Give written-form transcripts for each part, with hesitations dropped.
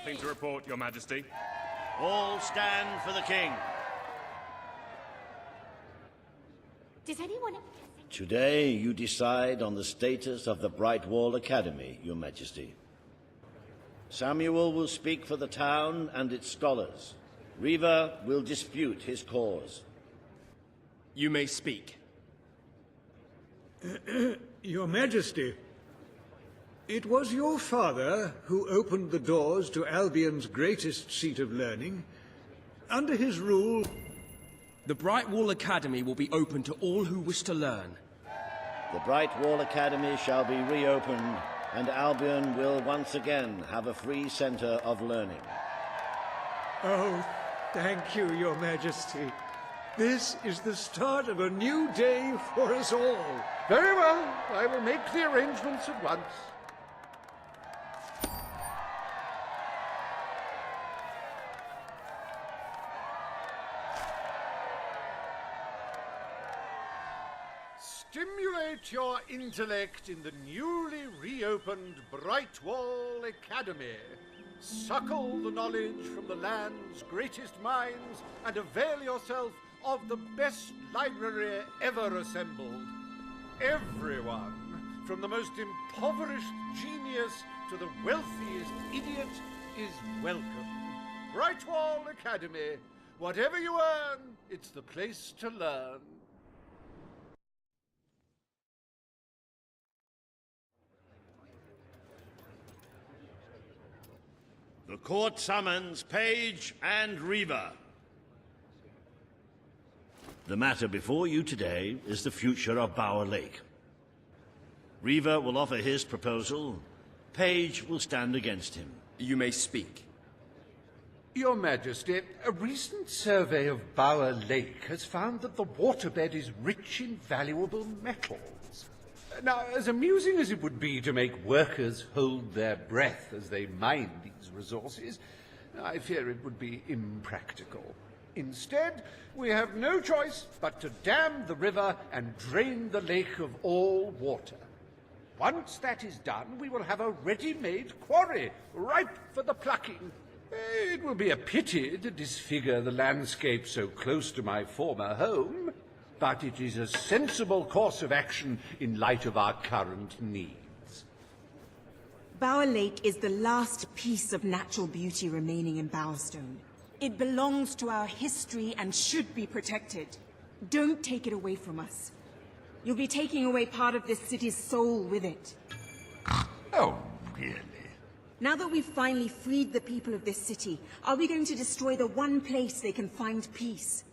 Nothing to report, Your Majesty. All stand for the king. Does anyone... Today you decide on the status of the Brightwall Academy, Your Majesty. Samuel will speak for the town and its scholars. Riva will dispute his cause. You may speak. Your Majesty, it was your father who opened the doors to Albion's greatest seat of learning. Under his rule... The Brightwall Academy will be open to all who wish to learn. The Brightwall Academy shall be reopened, and Albion will once again have a free center of learning. Oh, thank you, Your Majesty. This is the start of a new day for us all. Very well. I will make the arrangements at once. Stimulate your intellect in the newly reopened Brightwall Academy. Suckle the knowledge from the land's greatest minds and avail yourself of the best library ever assembled. Everyone, from the most impoverished genius to the wealthiest idiot, is welcome. Brightwall Academy. Whatever you earn, it's the place to learn. The court summons Page and Riva. The matter before you today is the future of Bower Lake. Riva will offer his proposal. Page will stand against him. You may speak. Your Majesty, a recent survey of Bower Lake has found that the waterbed is rich in valuable metals. Now, as amusing as it would be to make workers hold their breath as they mine these resources, I fear it would be impractical. Instead, we have no choice but to dam the river and drain the lake of all water. Once that is done, we will have a ready-made quarry, ripe for the plucking. It will be a pity to disfigure the landscape so close to my former home, but it is a sensible course of action in light of our current needs. Bower Lake is the last piece of natural beauty remaining in Bowerstone. It belongs to our history and should be protected. Don't take it away from us. You'll be taking away part of this city's soul with it. Oh, really? Now that we've finally freed the people of this city, are we going to destroy the one place they can find peace?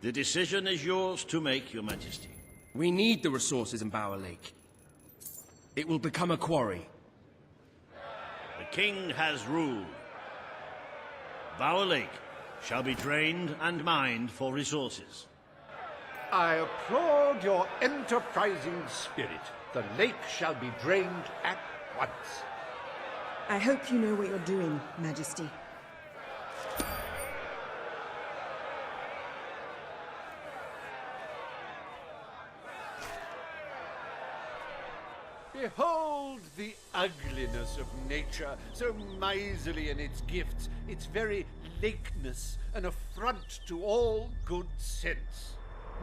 The decision is yours to make, Your Majesty. We need the resources in Bower Lake. It will become a quarry. The king has ruled. Bower Lake shall be drained and mined for resources. I applaud your enterprising spirit. The lake shall be drained at once. I hope you know what you're doing, Majesty. Behold the ugliness of nature, so miserly in its gifts, its very lakeness, an affront to all good sense.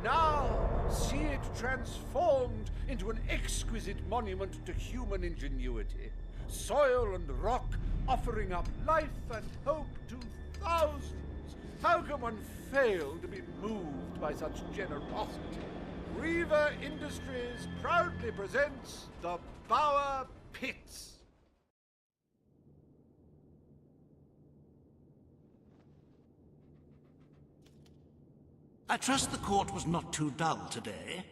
Now, see it transformed into an exquisite monument to human ingenuity. Soil and rock offering up life and hope to thousands. How can one fail to be moved by such generosity? Riva Industries proudly presents the Bower Pits. I trust the court was not too dull today.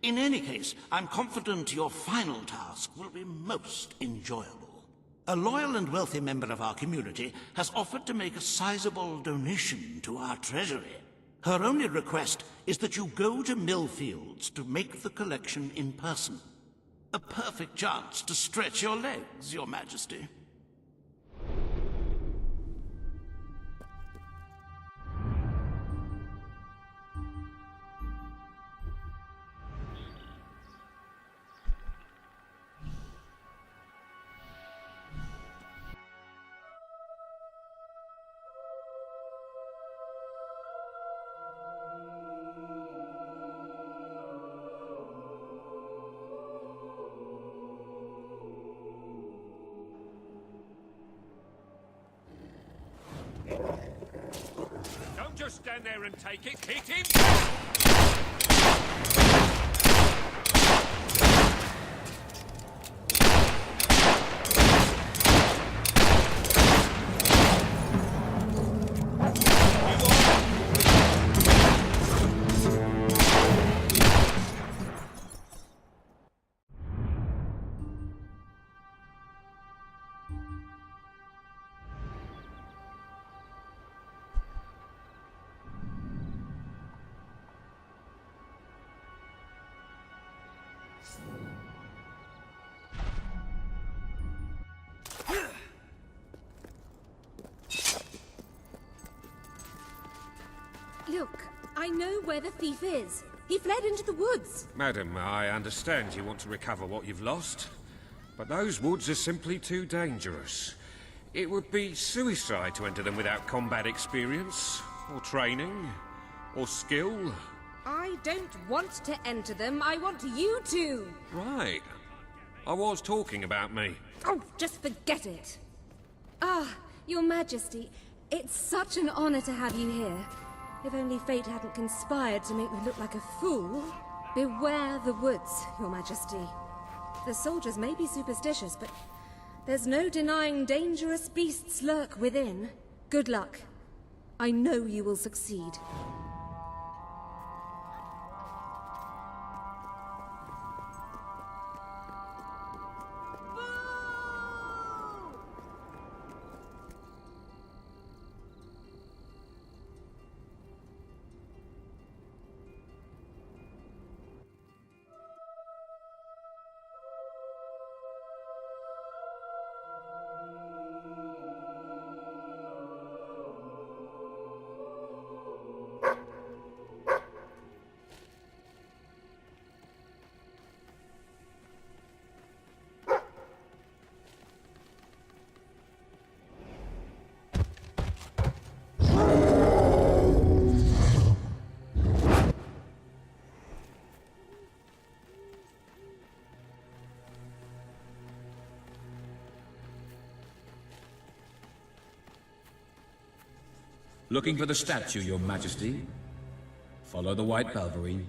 In any case, I'm confident your final task will be most enjoyable. A loyal and wealthy member of our community has offered to make a sizable donation to our treasury. Her only request is that you go to Millfields to make the collection in person. A perfect chance to stretch your legs, Your Majesty. stand there and take it. Hit him! Look, I know where the thief is. He fled into the woods. Madam, I understand you want to recover what you've lost, but those woods are simply too dangerous. It would be suicide to enter them without combat experience, or training, or skill. I don't want to enter them. I want you to. Right. I was talking about me. Oh, just forget it. Ah, Your Majesty, it's such an honor to have you here. If only fate hadn't conspired to make me look like a fool. Beware the woods, Your Majesty. The soldiers may be superstitious, but there's no denying dangerous beasts lurk within. Good luck. I know you will succeed. Looking for the statue, Your Majesty? Follow the white Balverine.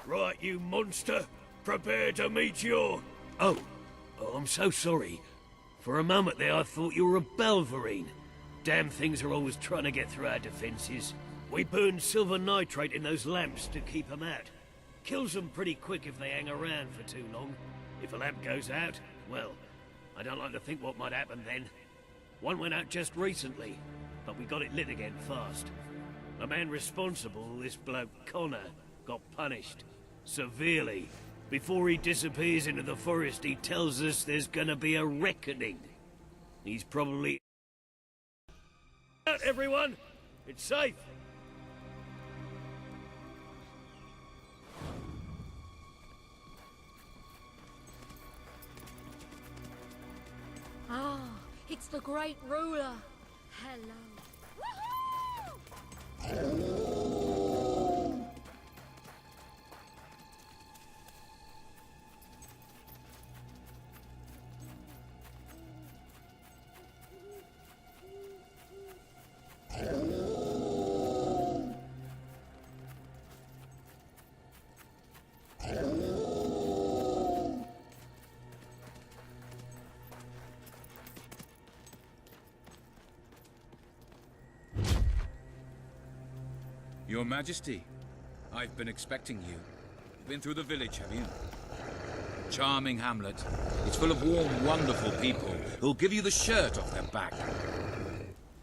Right, you monster. Prepare to meet your... Oh, I'm so sorry. For a moment there I thought you were a Balverine. Damn things are always trying to get through our defenses. We burn silver nitrate in those lamps to keep them out. Kills them pretty quick if they hang around for too long. If a lamp goes out, well, I don't like to think what might happen then. One went out just recently, but we got it lit again fast. The man responsible, this bloke Connor, got punished. Severely. Before he disappears into the forest, he tells us there's gonna be a reckoning. He's probably... Out, everyone! It's safe! Ah, it's the great ruler. Hello. Woohoo! Your Majesty, I've been expecting you. Been through the village, have you? Charming hamlet. It's full of warm, wonderful people who'll give you the shirt off their back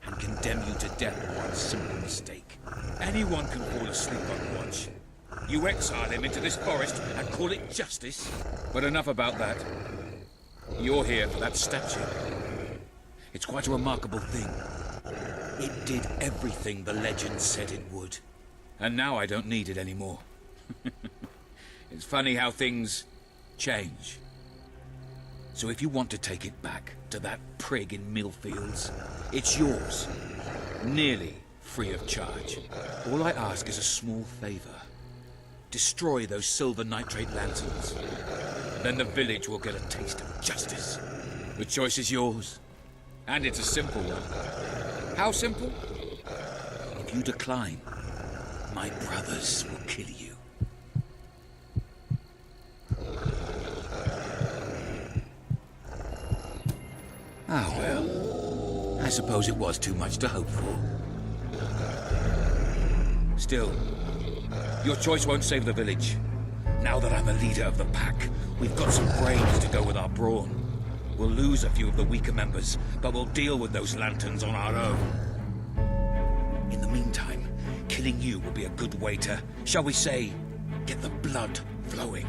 and condemn you to death for one simple mistake. Anyone can fall asleep on watch. You exile him into this forest and call it justice? But enough about that. You're here for that statue. It's quite a remarkable thing. It did everything the legend said it would. And now I don't need it anymore. It's funny how things change. So if you want to take it back to that prig in Millfields, it's yours. Nearly free of charge. All I ask is a small favor. Destroy those silver nitrate lanterns. Then the village will get a taste of justice. The choice is yours. And it's a simple one. How simple? If you decline, my brothers will kill you. Ah, well. I suppose it was too much to hope for. Still, your choice won't save the village. Now that I'm a leader of the pack, we've got some brains to go with our brawn. We'll lose a few of the weaker members, but we'll deal with those lanterns on our own. In the meantime, killing you will be a good way to, shall we say, get the blood flowing.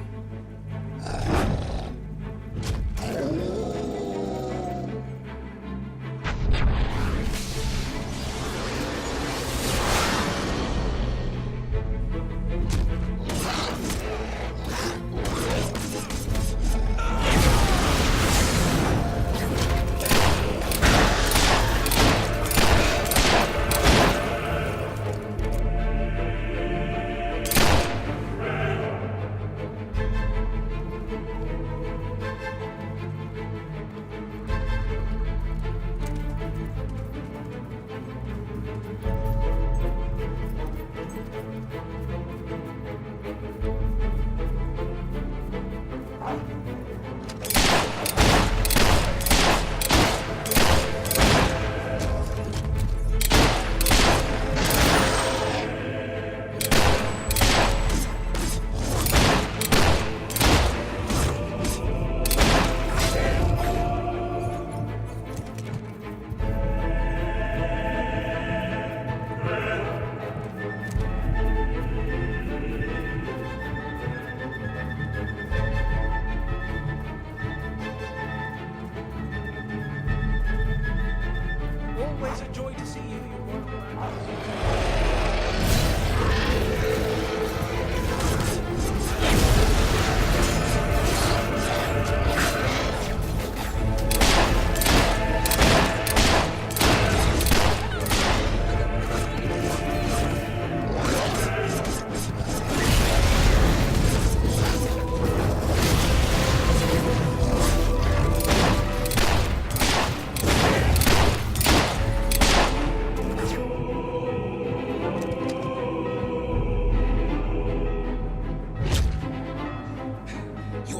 Always a joy to see you, Your Royal Highness.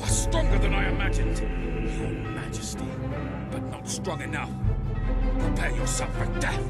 Stronger than I imagined, Your Majesty, but not strong enough. Prepare yourself for death.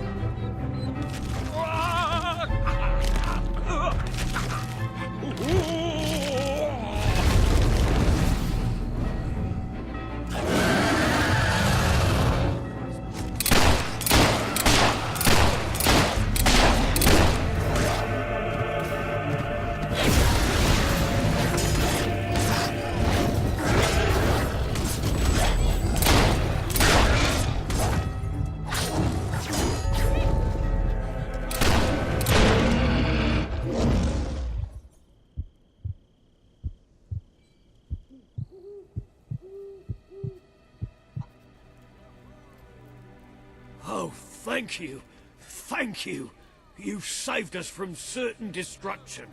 Oh, thank you. Thank you. You've saved us from certain destruction.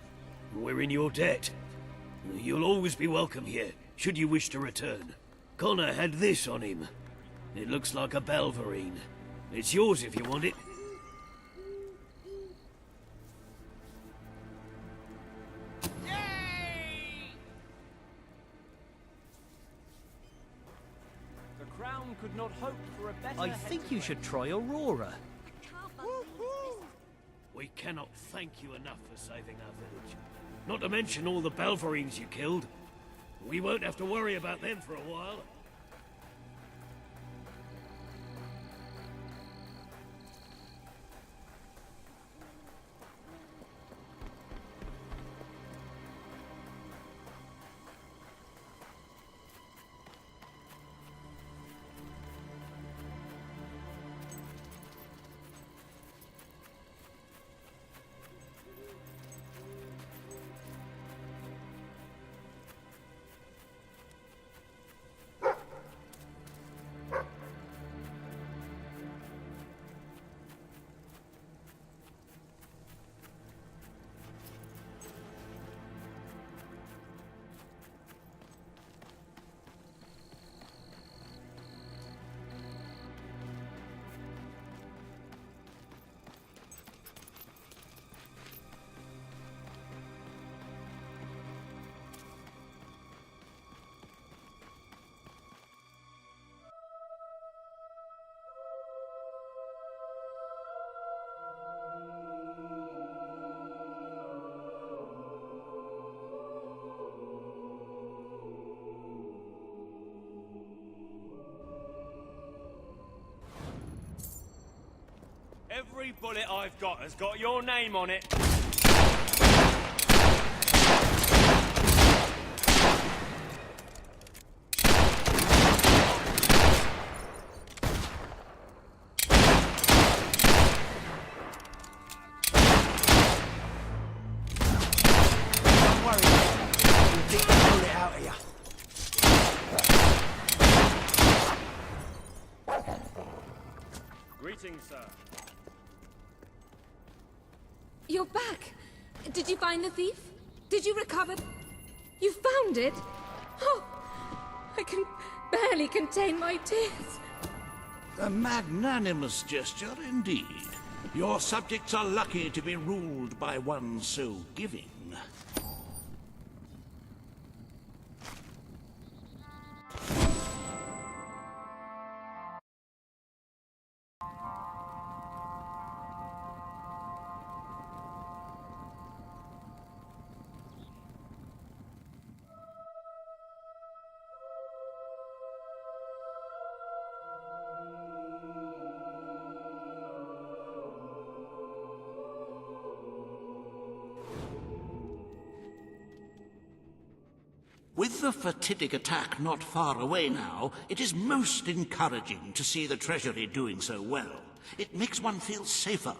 We're in your debt. You'll always be welcome here, should you wish to return. Connor had this on him. It looks like a Belverine. It's yours if you want it. The crown could not hope for a better. I think you should try Aurora. We cannot thank you enough for saving our village. Not to mention all the Belverines you killed. We won't have to worry about them for a while. Every bullet I've got has got your name on it. Don't worry, we'll get the bullet out of you. Greetings, sir. You're back! Did you find the thief? Did you recover? You found it? Oh, I can barely contain my tears. A magnanimous gesture indeed. Your subjects are lucky to be ruled by one so giving. With the fatidic attack not far away now, it is most encouraging to see the Treasury doing so well. It makes one feel safer.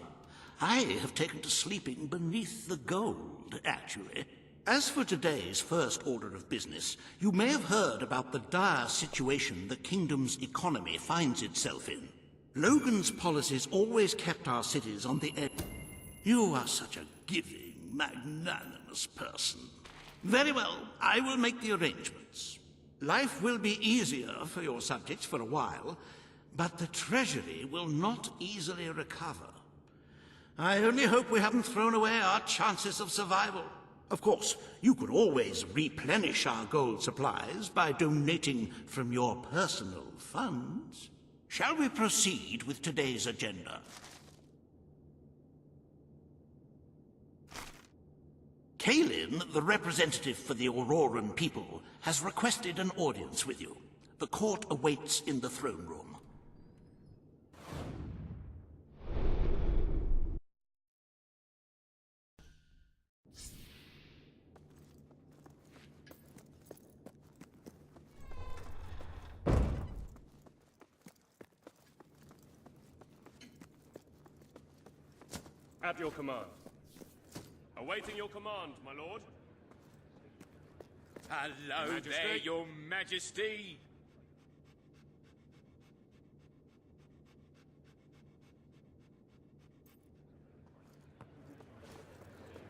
I have taken to sleeping beneath the gold, actually. As for today's first order of business, you may have heard about the dire situation the kingdom's economy finds itself in. Logan's policies always kept our cities on the edge. You are such a giving, magnanimous person. Very well, I will make the arrangements. Life will be easier for your subjects for a while, but the Treasury will not easily recover. I only hope we haven't thrown away our chances of survival. Of course, you could always replenish our gold supplies by donating from your personal funds. Shall we proceed with today's agenda? Kalin, the representative for the Auroran people, has requested an audience with you. The court awaits in the throne room. At your command. Awaiting your command, my lord. Hello there, Your Majesty.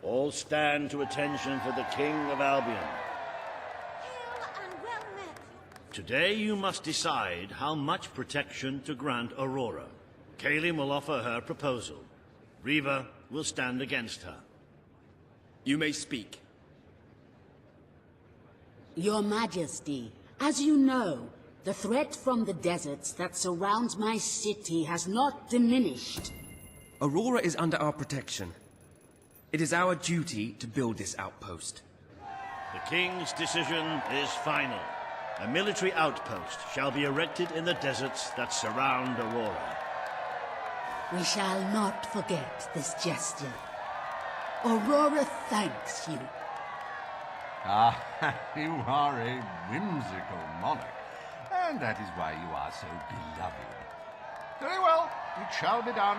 All stand to attention for the King of Albion. Hail and well met. Today you must decide how much protection to grant Aurora. Kalin will offer her proposal. Riva will stand against her. You may speak. Your Majesty, as you know, the threat from the deserts that surrounds my city has not diminished. Aurora is under our protection. It is our duty to build this outpost. The King's decision is final. A military outpost shall be erected in the deserts that surround Aurora. We shall not forget this gesture. Aurora thanks you. Ah, you are a whimsical monarch, and that is why you are so beloved. Very well, it shall be done.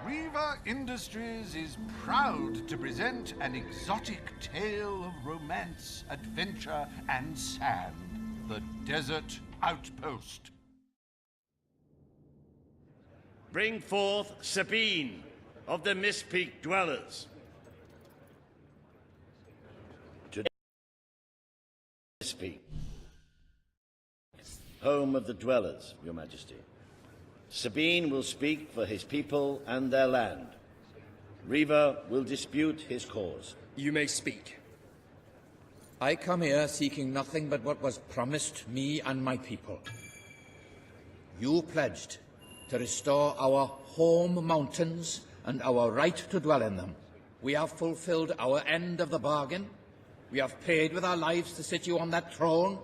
Riva Industries is proud to present an exotic tale of romance, adventure, and sand. The Desert Outpost. Bring forth Sabine of the Mist Peak Dwellers. To Mist Peak, home of the Dwellers, Your Majesty. Sabine will speak for his people and their land. Riva will dispute his cause. You may speak. I come here seeking nothing but what was promised me and my people. You pledged to restore our home mountains and our right to dwell in them. We have fulfilled our end of the bargain. We have paid with our lives to sit you on that throne.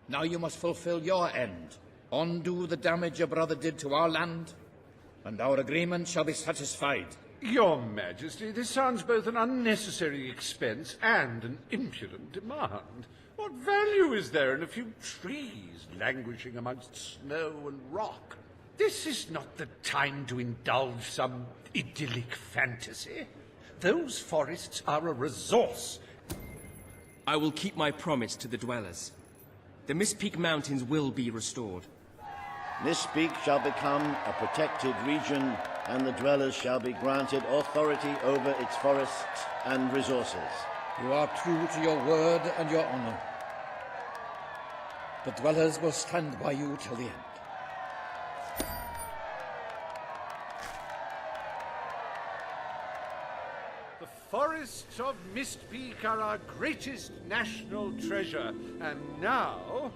Now you must fulfill your end. Undo the damage your brother did to our land, and our agreement shall be satisfied. Your Majesty, this sounds both an unnecessary expense and an impudent demand. What value is there in a few trees languishing amongst snow and rock? This is not the time to indulge some idyllic fantasy. Those forests are a resource. I will keep my promise to the Dwellers. The Mist Peak Mountains will be restored. Mist Peak shall become a protected region, and the Dwellers shall be granted authority over its forests and resources. You are true to your word and your honor. The Dwellers will stand by you till the end. The forests of Mist Peak are our greatest national treasure, and now,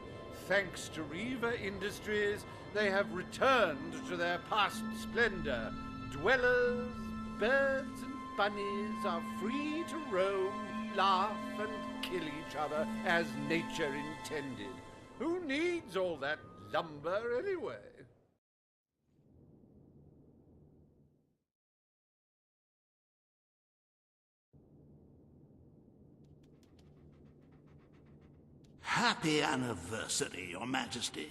thanks to Riva Industries, they have returned to their past splendor. Dwellers, birds and bunnies are free to roam, laugh and kill each other as nature intended. Who needs all that lumber anyway? Happy anniversary, Your Majesty.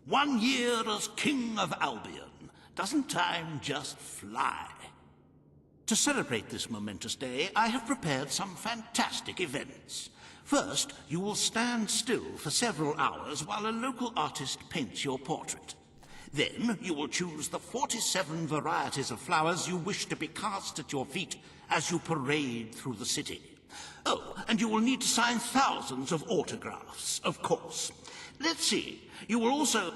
1 year as King of Albion. Doesn't time just fly? To celebrate this momentous day, I have prepared some fantastic events. First, you will stand still for several hours while a local artist paints your portrait. Then, you will choose the 47 varieties of flowers you wish to be cast at your feet as you parade through the city. Oh, and you will need to sign thousands of autographs, of course. Let's see, you will also...